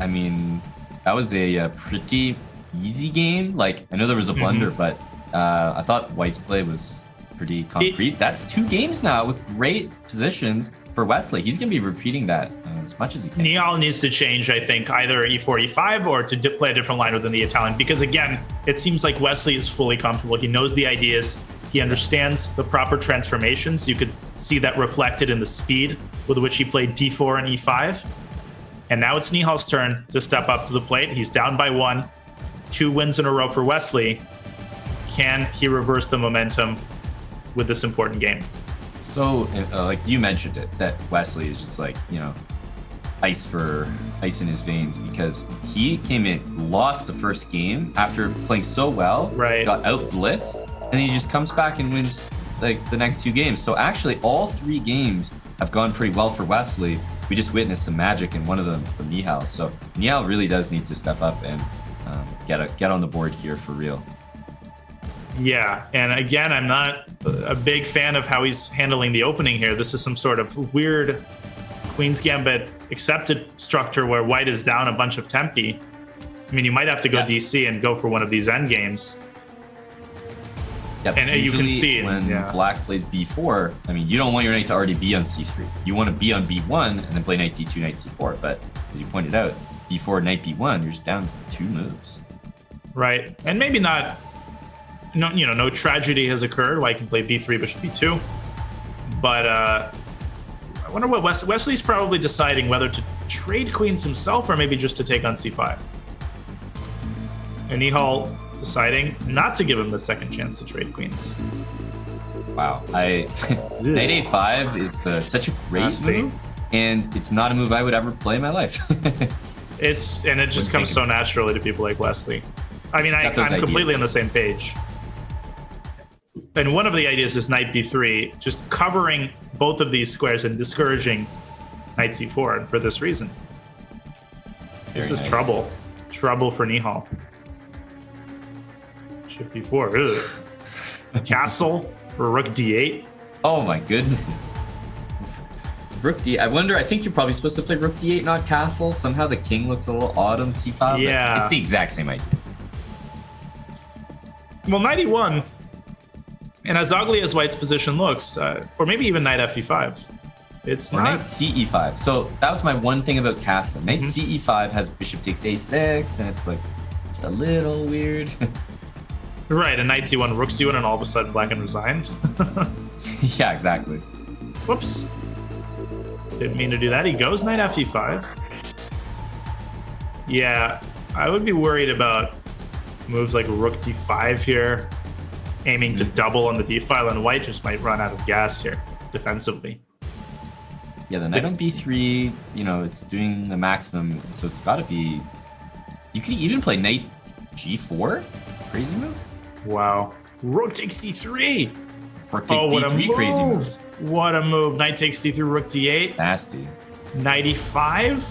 I mean, that was a pretty easy game. Like, I know there was a blunder, but I thought White's play was pretty concrete. That's 2 games now with great positions for Wesley. He's going to be repeating that as much as he can. Nihal needs to change, I think, either e4, e5 or to play a different line within the Italian. Because again, it seems like Wesley is fully comfortable. He knows the ideas. He understands the proper transformations. You could see that reflected in the speed with which he played d4 and e5. And now it's Nihal's turn to step up to the plate. He's down by 1. 2 wins in a row for Wesley. Can he reverse the momentum with this important game? So, like you mentioned it, that Wesley is just like, ice in his veins, because he came in, lost the first game after playing so well, got out blitzed, and he just comes back and wins like the next 2 games. So actually, all 3 games have gone pretty well for Wesley. We just witnessed some magic in one of them from Nihal. So Nihal really does need to step up and get on the board here for real. Yeah, and again, I'm not a big fan of how he's handling the opening here. This is some sort of weird Queen's Gambit accepted structure where White is down a bunch of tempi. I mean, you might have to go DC and go for one of these endgames. Yep, and you can see when Black plays B4, I mean, you don't want your knight to already be on C3. You want to be on B1 and then play knight D2, knight C4. But as you pointed out, B4, knight B1, you're just down 2 moves. Right, and maybe not. No tragedy has occurred. White can play B3, bishop B2. But I wonder what Wesley's probably deciding whether to trade queens himself or maybe just to take on C5. And Nihal deciding not to give him the second chance to trade queens. Wow, knight A5 is such a great move, and it's not a move I would ever play in my life. it just comes so naturally to people like Wesley. I mean, I'm completely on the same page. And one of the ideas is knight b3, just covering both of these squares and discouraging knight c4. And for this reason, this is trouble for Nihal. Bishop b4, castle for rook d8. Oh my goodness. Rook d8. I wonder, I think you're probably supposed to play rook d8, not castle. Somehow the king looks a little odd on c5. Yeah. It's the exact same idea. Well, knight e1, and as ugly as White's position looks, or maybe even knight fe5, it's not. Knight ce5. So that was my one thing about castling. Knight ce5 has bishop takes a6, and it's like just a little weird. Right, and knight c1, rook c1, and all of a sudden black and resigned. Yeah, exactly. Whoops. Didn't mean to do that. He goes knight fe5. Yeah, I would be worried about moves like rook d5 here, aiming to double on the d file, and White just might run out of gas here defensively. Yeah, the knight on b3, it's doing the maximum, so it's got to be. You could even play knight g4. Crazy move. Wow. Rook takes d3. Rook takes d3. Crazy move. What a move. Knight takes d3. Rook d8. Nasty. Knight e5.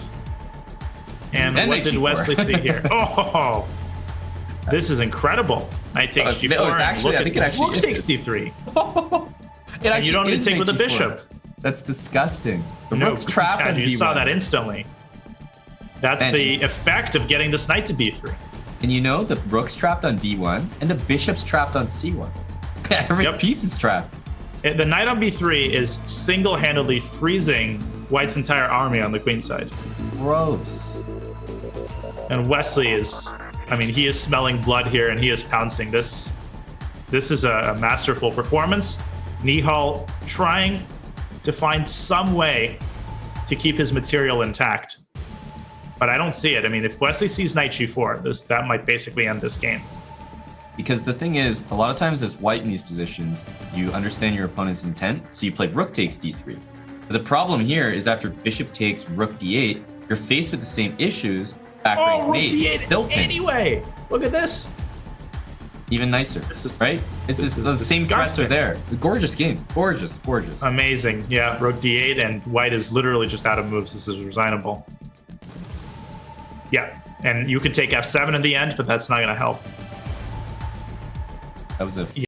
And what did Wesley see here? Oh. This is incredible. Knight takes g4. No, it's actually, I think it actually rook takes c3. And you don't even take with the bishop. That's disgusting. The rook's trapped on b1. You saw that instantly. That's the effect of getting this knight to b3. And the rook's trapped on b1, and the bishop's trapped on c1. Every piece is trapped. The knight on b3 is single-handedly freezing White's entire army on the queen side. Gross. And Wesley is... he is smelling blood here, and he is pouncing. This is a masterful performance. Nihal trying to find some way to keep his material intact. But I don't see it. If Wesley sees knight g4, that might basically end this game. Because the thing is, a lot of times as White in these positions, you understand your opponent's intent, so you play rook takes d3. But the problem here is after bishop takes rook d8, you're faced with the same issues. Rook d8 still anyway. Look at this. Even nicer, right? It's just the same threats are there. Gorgeous game. Gorgeous. Amazing. Yeah, rook d8, and White is literally just out of moves. This is resignable. Yeah, and you could take f7 in the end, but that's not going to help. That was a